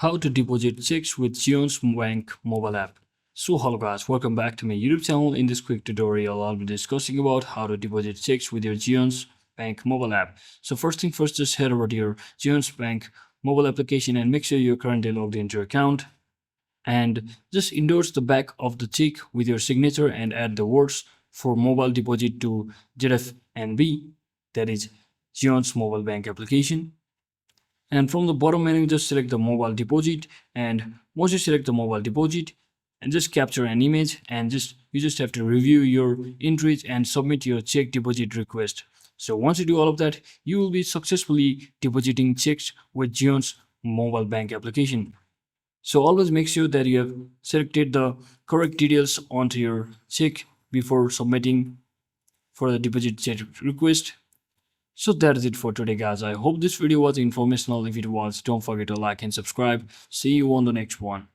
How to deposit checks with Zion's Bank mobile app. So hello guys, welcome back to my YouTube channel. In this quick tutorial, I'll be discussing about how to deposit checks with your Zion's Bank mobile app. So first thing first, just head over to your Zion's Bank mobile application and make sure you're currently logged into your account. And just endorse the back of the check with your signature and add the words for mobile deposit to ZFNB, that is Zion's mobile bank application. And from the bottom menu, just select the mobile deposit, and once you select the mobile deposit and just capture an image, and you just have to review your entries and submit your check deposit request. So once you do all of that, you will be successfully depositing checks with Zion's mobile bank application. So always make sure that you have selected the correct details onto your check before submitting for the deposit check request. So that is it for today guys. I hope this video was informational. If it was, don't forget to like and subscribe. See you on the next one.